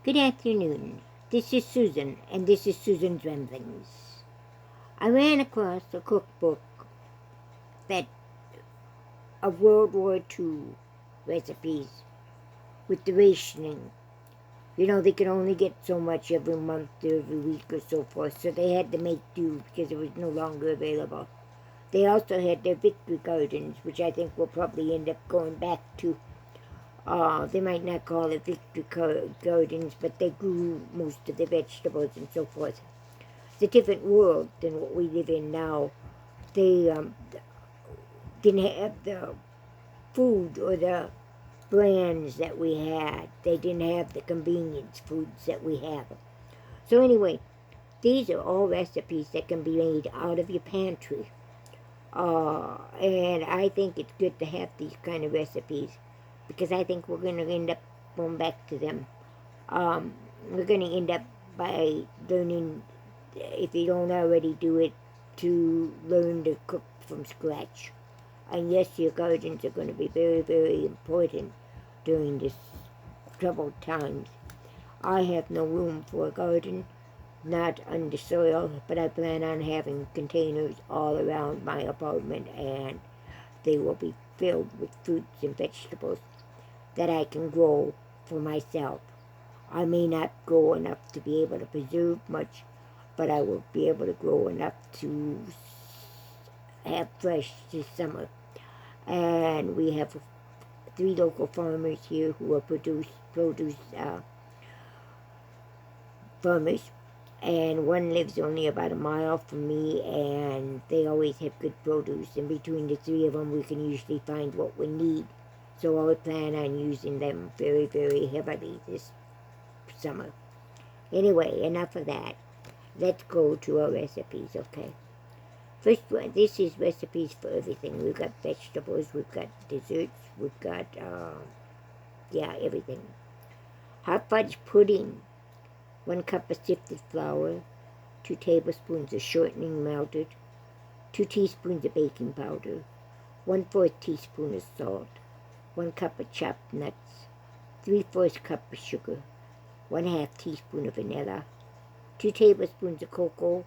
Good afternoon. This is Susan, and this is Susan's Ramblings. I ran across a cookbook that of World War II recipes with the rationing. You know, they could only get so much every month or every week or so forth, so they had to make do because it was no longer available. They also had their victory gardens, which I think we'll probably end up going back to. They might not call it victory gardens, but they grew most of the vegetables and so forth. It's a different world than what we live in now. They didn't have the food or the brands that we had. They didn't have the convenience foods that we have. So anyway, these are all recipes that can be made out of your pantry. And I think it's good to have these kind of recipes, because I think we're going to end up going back to them. We're going to end up by learning, if you don't already do it, to learn to cook from scratch. And yes, your gardens are going to be very, very important during this troubled times. I have no room for a garden, not under soil, but I plan on having containers all around my apartment, and they will be filled with fruits and vegetables that I can grow for myself. I may not grow enough to be able to preserve much, but I will be able to grow enough to have fresh this summer. And we have 3 local farmers here who are produce farmers, and one lives only about a mile from me, and they always have good produce, and between the 3 of them we can usually find what we need. So I plan on using them very, very heavily this summer. Anyway, enough of that. Let's go to our recipes, okay? First one, this is recipes for everything. We've got vegetables, we've got desserts, we've got, everything. Hot fudge pudding. 1 cup of sifted flour, 2 tablespoons of shortening melted, 2 teaspoons of baking powder, 1/4 teaspoon of salt, 1 cup of chopped nuts, 3/4 cup of sugar, 1/2 teaspoon of vanilla, 2 tablespoons of cocoa,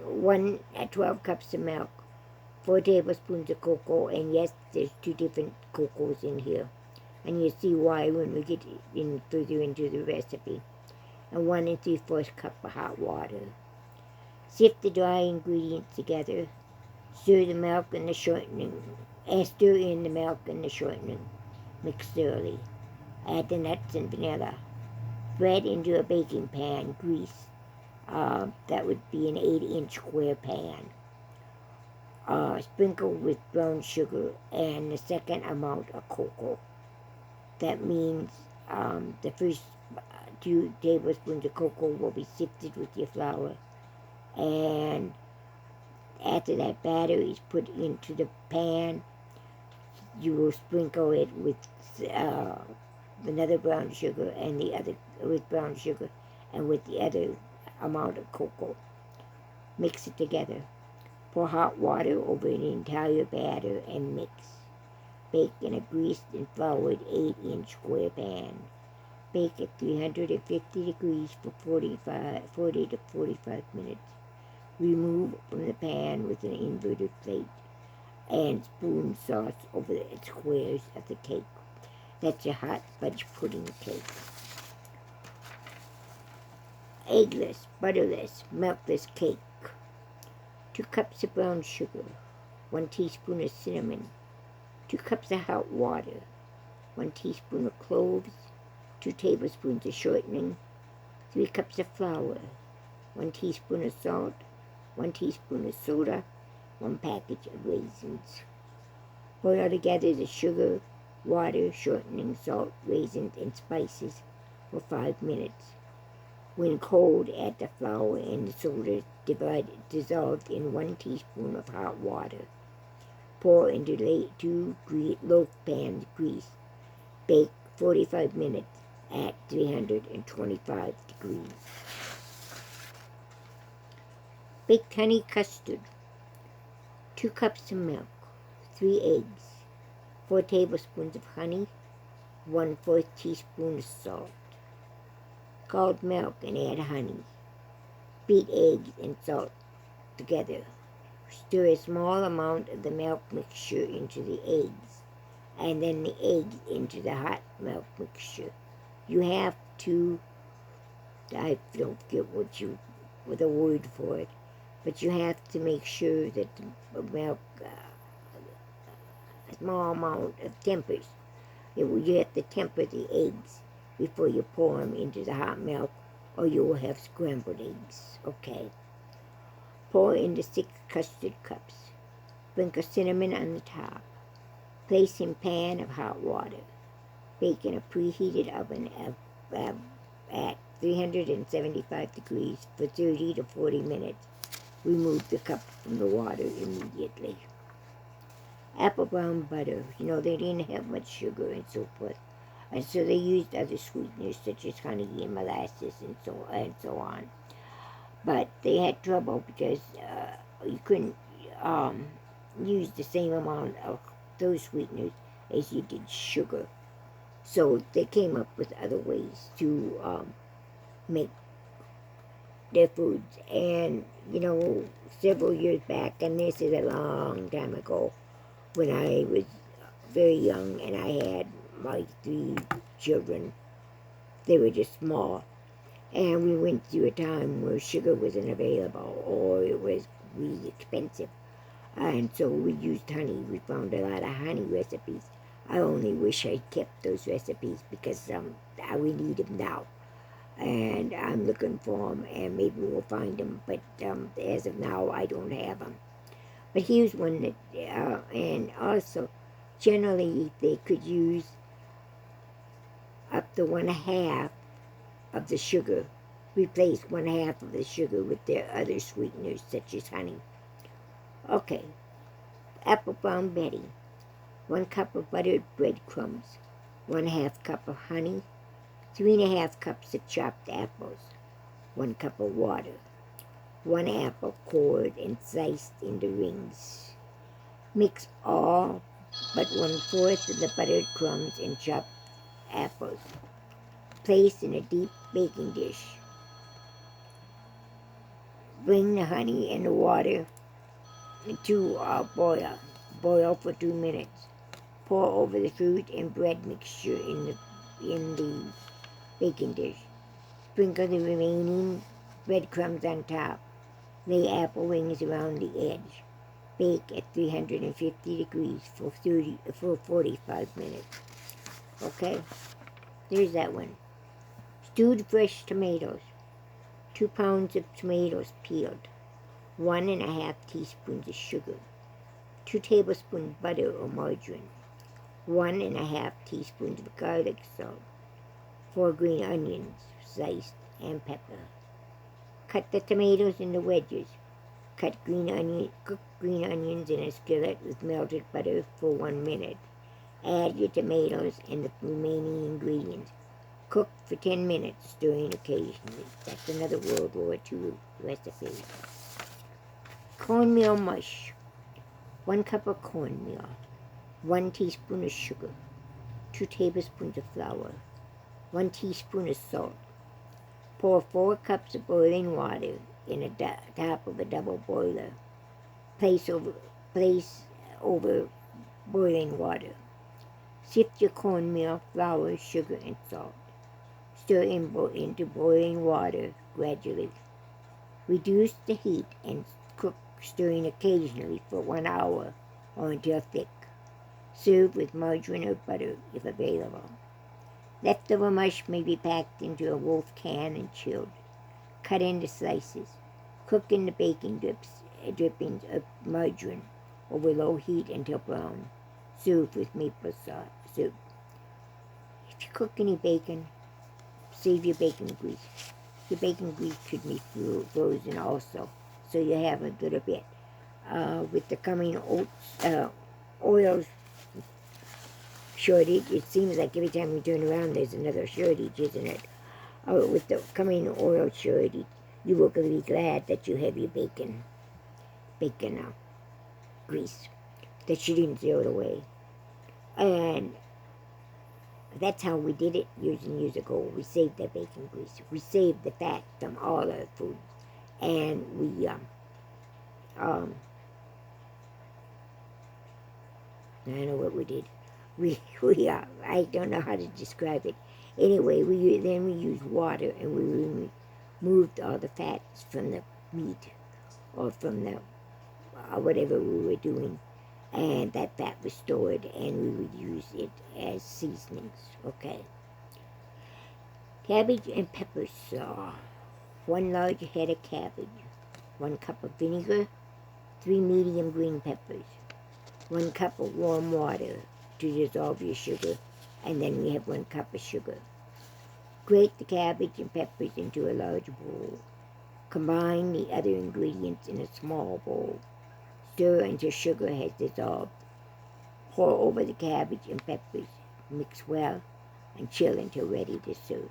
12 cups of milk, 4 tablespoons of cocoa, and yes, there's 2 different cocos in here, and you'll see why when we get in further into the recipe, and 1 3/4 cup of hot water. Sift the dry ingredients together. Stir the milk and the shortening. Stir in the milk and the shortening. Mix thoroughly. Add the nuts and vanilla. Spread into a baking pan. Grease. That would be an 8-inch square pan. Sprinkle with brown sugar and the second amount of cocoa. That means the first 2 tablespoons of cocoa will be sifted with your flour, and after that batter is put into the pan, you will sprinkle it with another brown sugar and with brown sugar and with the other amount of cocoa. Mix it together. Pour hot water over the entire batter and mix. Bake in a greased and floured 8-inch square pan. Bake at 350 degrees for 40 to 45 minutes. Remove from the pan with an inverted plate and spoon sauce over the squares of the cake. That's your hot fudge pudding cake. Eggless, butterless, milkless cake. 2 cups of brown sugar, 1 teaspoon of cinnamon, 2 cups of hot water, 1 teaspoon of cloves, 2 tablespoons of shortening, 3 cups of flour, 1 teaspoon of salt, 1 teaspoon of soda, 1 package of raisins. Boil together the sugar, water, shortening, salt, raisins, and spices for 5 minutes. When cold, add the flour and the soda dissolved in 1 teaspoon of hot water. Pour into 2 loaf pans grease. Bake 45 minutes at 325 degrees. Baked honey custard. 2 cups of milk, 3 eggs, 4 tablespoons of honey, 1/4 teaspoon of salt, cold milk, and add honey. Beat eggs and salt together. Stir a small amount of the milk mixture into the eggs, and then the eggs into the hot milk mixture. You have to, I don't get what the word for it, but you have to make sure that the milk, a small amount of tempers. You have to temper the eggs before you pour them into the hot milk, or you will have scrambled eggs. Okay. Pour into 6 custard cups. Sprinkle cinnamon on the top. Place in pan of hot water. Bake in a preheated oven at 375 degrees for 30 to 40 minutes. Remove the cup from the water immediately. Apple brown butter. They didn't have much sugar and so forth. And so they used other sweeteners such as honey and molasses and so on. But they had trouble because you couldn't use the same amount of those sweeteners as you did sugar. So they came up with other ways to make their foods. And, several years back, and this is a long time ago, when I was very young and I had my 3 children, they were just small. And we went through a time where sugar wasn't available or it was really expensive. And so we used honey. We found a lot of honey recipes. I only wish I'd kept those recipes because we need them now. And I'm looking for them, and maybe we'll find them. But as of now, I don't have them. But here's one that, and also, generally, they could use up to 1/2 of the sugar. Replace 1/2 of the sugar with their other sweeteners, such as honey. Okay. Apple brown Betty. 1 cup of buttered breadcrumbs. 1/2 cup of honey. 3½ cups of chopped apples. 1 cup of water. 1 apple cored and sliced into rings. Mix all but 1/4 of the buttered crumbs and chopped apples. Place in a deep baking dish. Bring the honey and the water to boil. Boil for 2 minutes. Pour over the fruit and bread mixture in the baking dish. Sprinkle the remaining breadcrumbs on top. Lay apple rings around the edge. Bake at 350 degrees for 45 minutes. Okay, there's that one. Stewed fresh tomatoes. 2 pounds of tomatoes peeled. 1½ teaspoons of sugar. 2 tablespoons butter or margarine. 1½ teaspoons of garlic salt. 4 green onions sliced and pepper. Cut the tomatoes into wedges. Cook green onions in a skillet with melted butter for 1 minute. Add your tomatoes and the remaining ingredients. Cook for 10 minutes, stirring occasionally. That's another World War II recipe. Cornmeal mush. 1 cup of cornmeal. 1 teaspoon of sugar. 2 tablespoons of flour. 1 teaspoon of salt. Pour 4 cups of boiling water in the top of a double boiler. Place over boiling water. Sift your cornmeal, flour, sugar, and salt. Stir into boiling water gradually. Reduce the heat and cook, stirring occasionally for 1 hour or until thick. Serve with margarine or butter if available. Leftover mush may be packed into a wolf can and chilled. Cut into slices. Cook in the baking drippings of margarine over low heat until brown. Serve with maple soup. If you cook any bacon, save your bacon grease. Your bacon grease should be frozen also, so you have a little bit. With the coming oil shortage, it seems like every time you turn around there's another shortage, isn't it? With the coming oil shortage, you will be glad that you have your bacon grease, that you didn't throw it away. And That's how we did it years and years ago. We saved the bacon grease. We saved the fat from all our food. And we, I don't know what we did. I don't know how to describe it. Anyway, then we used water and we removed all the fats from the meat or from the whatever we were doing, and that fat was stored, and we would use it as seasonings. Okay. Cabbage and pepper slaw. 1 large head of cabbage, 1 cup of vinegar, 3 medium green peppers, 1 cup of warm water to dissolve your sugar, and then we have 1 cup of sugar. Grate the cabbage and peppers into a large bowl. Combine the other ingredients in a small bowl. Stir until sugar has dissolved. Pour over the cabbage and peppers. Mix well and chill until ready to serve.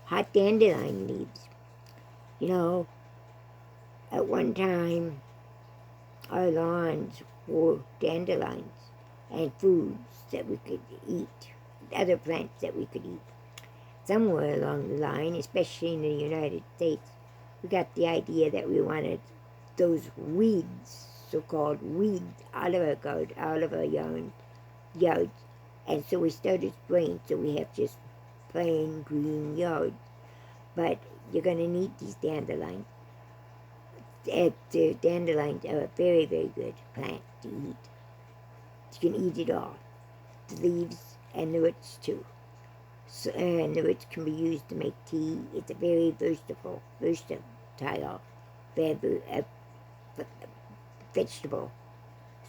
Hot dandelion leaves. You know, at one time, our lawns were dandelions and foods that we could eat, other plants that we could eat. Somewhere along the line, especially in the United States, we got the idea that we wanted those weeds, so-called weeds, out of our garden, out of our yards. And so we started spraying, so we have just plain green yards. But you're going to need these dandelions. The dandelions are a very, very good plant to eat. You can eat it all, the leaves and the roots too. So, and the roots can be used to make tea. It's a very versatile vegetable.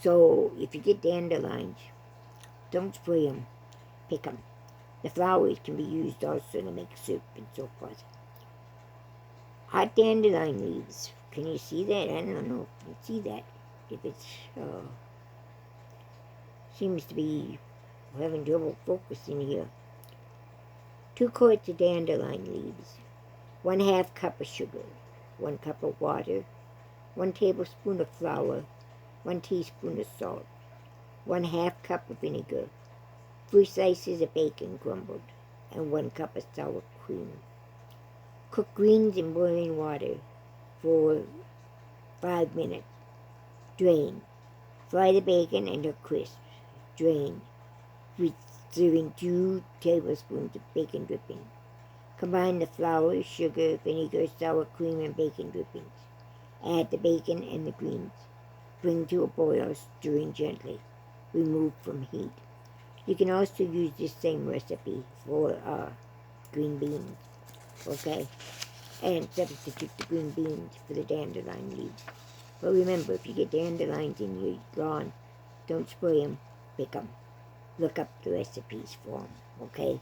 So if you get dandelions, don't spray them, pick them. The flowers can be used also to make soup and so forth. Hot dandelion leaves. Can you see that? I don't know if you can see that. If it's, seems to be having trouble focusing here. 2 quarts of dandelion leaves. 1/2 cup of sugar. 1 cup of water. 1 tablespoon of flour. 1 teaspoon of salt. 1/2 cup of vinegar. 3 slices of bacon crumbled. And 1 cup of sour cream. Cook greens in boiling water for 5 minutes. Drain. Fry the bacon until crisp. Drain. Serving 2 tablespoons of bacon dripping. Combine the flour, sugar, vinegar, sour cream, and bacon drippings. Add the bacon and the greens. Bring to a boil, stirring gently. Remove from heat. You can also use this same recipe for green beans, okay? And substitute the green beans for the dandelion leaves. But remember, if you get dandelions in your lawn, don't spray them, pick them. Look up the recipes for them, okay?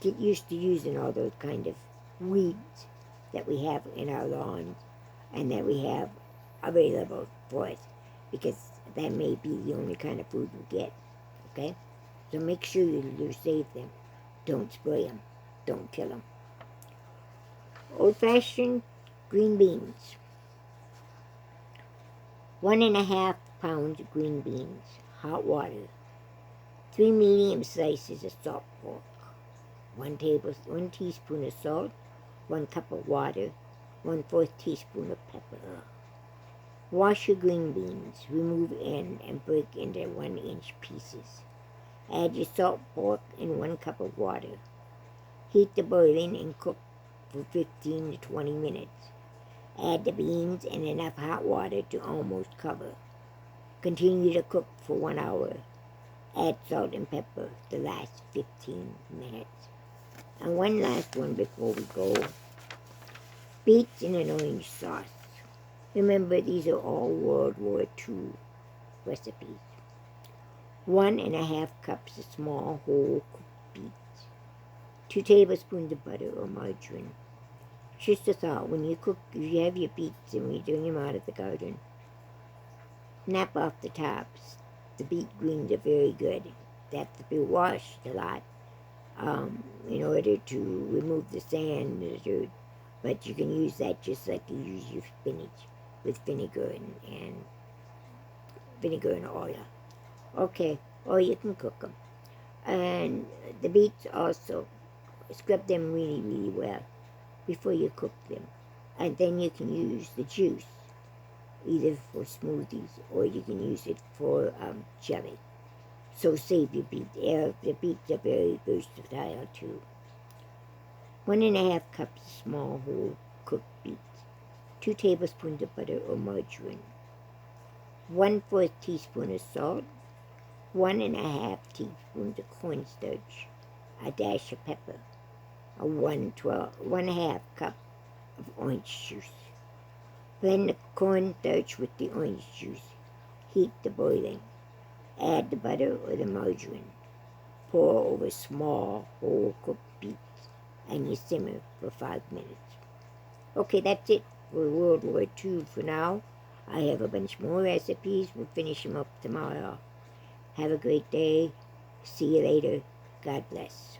Get used to using all those kind of weeds that we have in our lawns and that we have available for us, because that may be the only kind of food we get, okay? So make sure you save them. Don't spray them. Don't kill them. Old-fashioned green beans. 1.5 pounds of green beans, hot water. 3 medium slices of salt pork. 1 teaspoon of salt. 1 cup of water. 1/4 teaspoon of pepper. Wash your green beans. Remove end and break into 1-inch pieces. Add your salt pork and 1 cup of water. Heat to boiling and cook for 15 to 20 minutes. Add the beans and enough hot water to almost cover. Continue to cook for 1 hour. Add salt and pepper the last 15 minutes. And one last one before we go. Beets in an orange sauce. Remember, these are all World War II recipes. 1.5 cups of small whole cooked beets. 2 tablespoons of butter or margarine. Just a thought, when you cook, if you have your beets and you're doing them out of the garden, snap off the tops. The beet greens are very good. They have to be washed a lot in order to remove the sand and the dirt. But you can use that just like you use your spinach with vinegar and oil. Okay, or you can cook them. And the beets also, scrub them really, really well before you cook them. And then you can use the juice either for smoothies or you can use it for jelly. So save your beets. The beets are very versatile too. 1.5 cups small whole cooked beets. 2 tablespoons of butter or margarine. 1/4 teaspoon of salt. 1.5 teaspoons of cornstarch. A dash of pepper. A 1/2 cup of orange juice. Blend the cornstarch with the orange juice. Heat to boiling. Add the butter or the margarine. Pour over small whole cooked beets and you simmer for 5 minutes. Okay, that's it for World War II for now. I have a bunch more recipes. We'll finish them up tomorrow. Have a great day. See you later. God bless.